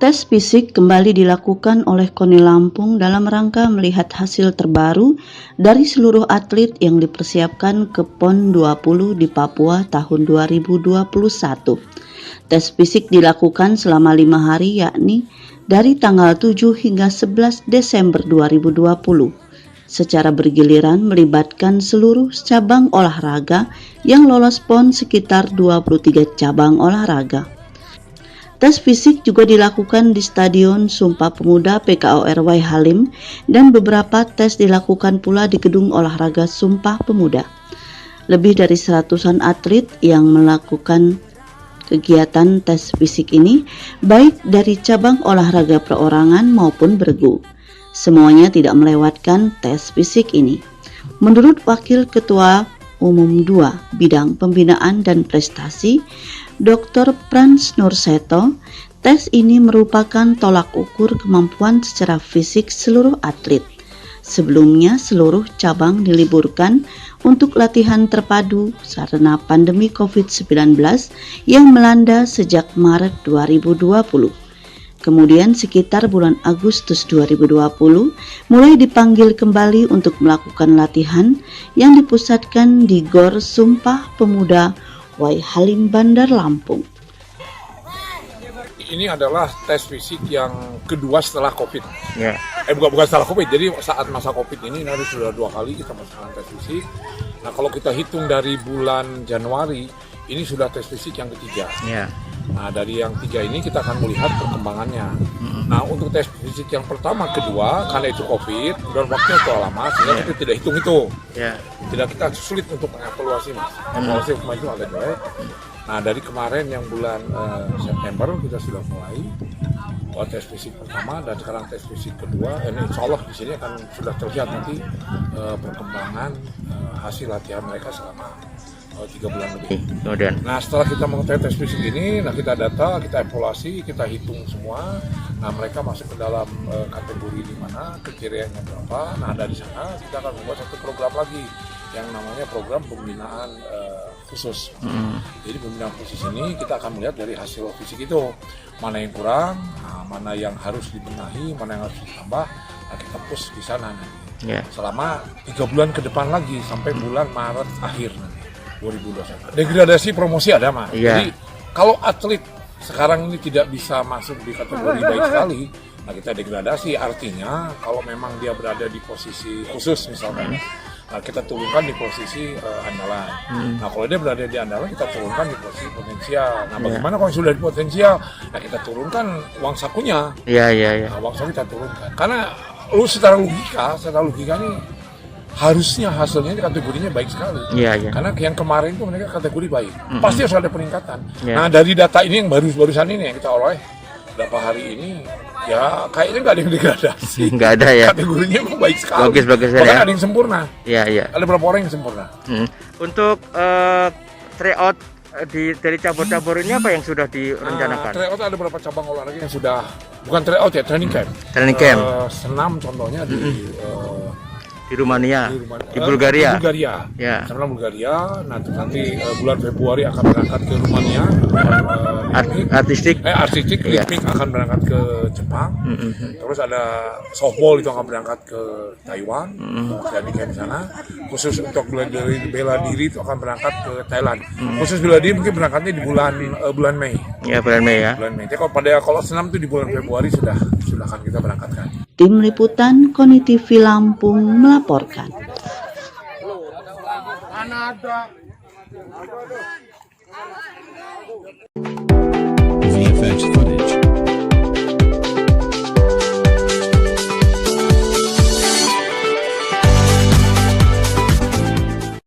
Tes fisik kembali dilakukan oleh KONI Lampung dalam rangka melihat hasil terbaru dari seluruh atlet yang dipersiapkan ke PON 20 di Papua tahun 2021. Tes fisik dilakukan selama 5 hari, yakni dari tanggal 7 hingga 11 Desember 2020. Secara bergiliran melibatkan seluruh cabang olahraga yang lolos PON sekitar 23 cabang olahraga. Tes fisik juga dilakukan di Stadion Sumpah Pemuda PKOR Wai Halim dan beberapa tes dilakukan pula di Gedung Olahraga Sumpah Pemuda. Lebih dari 100-an atlet yang melakukan kegiatan tes fisik ini, baik dari cabang olahraga perorangan maupun bergu. Semuanya tidak melewatkan tes fisik ini. Menurut Wakil Ketua Umum 2 Bidang Pembinaan dan Prestasi, Dr. Frans Nurseto, tes ini merupakan tolak ukur kemampuan secara fisik seluruh atlet. Sebelumnya seluruh cabang diliburkan untuk latihan terpadu karena pandemi COVID-19 yang melanda sejak Maret 2020. Kemudian sekitar bulan Agustus 2020 mulai dipanggil kembali untuk melakukan latihan yang dipusatkan di GOR Sumpah Pemuda Wai Halim Bandar Lampung. Ini adalah tes fisik yang kedua setelah COVID. Ya. Bukan setelah COVID, jadi saat masa COVID ini sudah 2 kali kita melakukan tes fisik. Nah, kalau kita hitung dari bulan Januari, ini sudah tes fisik yang ketiga. Ya. Nah, dari yang 3 ini kita akan melihat perkembangannya. Nah, untuk tes fisik yang pertama, kedua, karena itu COVID, dan waktunya terlalu lama, sehingga kita tidak hitung itu. Ya. Tidak, kita sulit untuk mengevaluasi, Mas. Evaluasi kemarin itu agak jelek. Nah, dari kemarin yang bulan September kita sudah mulai tes fisik pertama dan sekarang tes fisik kedua. Ini insya Allah di sini akan sudah terlihat nanti perkembangan hasil latihan mereka selama 3 bulan lebih. Kemudian. Nah, setelah kita mengetahui tes fisik ini, nah kita data, kita evaluasi, kita hitung semua. Nah, mereka masuk ke dalam kategori di mana, kriterianya berapa. Nah, dari sana kita akan membuat satu program lagi yang namanya program pembinaan khusus. Jadi pembinaan khusus ini kita akan melihat dari hasil fisik itu mana yang kurang, mana yang harus dibenahi, mana yang harus ditambah. Nah, kita push di sana nanti. Ya. Selama 3 bulan ke depan lagi sampai bulan Maret akhir nanti 2021. Degradasi promosi ada, Mas. Ya. Jadi kalau atlet sekarang ini tidak bisa masuk di kategori baik sekali, nah kita degradasi, artinya kalau memang dia berada di posisi khusus misalkan, nah kita turunkan di posisi andalan. Nah kalau dia berada di andalan, kita turunkan di posisi potensial. Nah bagaimana kalau sudah di potensial? Nah kita turunkan uang sakunya. Iya. Nah, uang saku kita turunkan. Karena lu secara logika nih harusnya hasilnya kategorinya baik sekali. Iya. Karena yang kemarin itu mereka kategori baik. Pasti harus ada peningkatan. Ya. Nah, dari data ini yang barusan ini yang kita oleh berapa hari ini, ya kayaknya nggak ada yang degradasi. Nggak ada ya. Kategorinya memang baik sekali. Bagus Bahkan ya. ada yang sempurna. Iya. Ada beberapa orang yang sempurna. Untuk tryout dari cabur-cabur ini apa yang sudah direncanakan? Tryout ada beberapa cabang olahraga yang sudah bukan tryout ya, training camp. Training camp. Senam contohnya Di Rumania, di Bulgaria. Ya. Sama Bulgaria. Nanti bulan Februari akan berangkat ke Rumania. Artistik. Ritmik akan berangkat ke Jepang. Terus ada softball itu akan berangkat ke Taiwan. Jadi di sana. Khusus untuk bela diri itu akan berangkat ke Thailand. Khusus bela diri mungkin berangkatnya di bulan Mei. Ya, bulan Mei ya. Bulan Mei. Jadi kalau senam itu di bulan Februari sudah akan kita berangkatkan. Tim Liputan KONI TV Lampung melaporkan. Ada.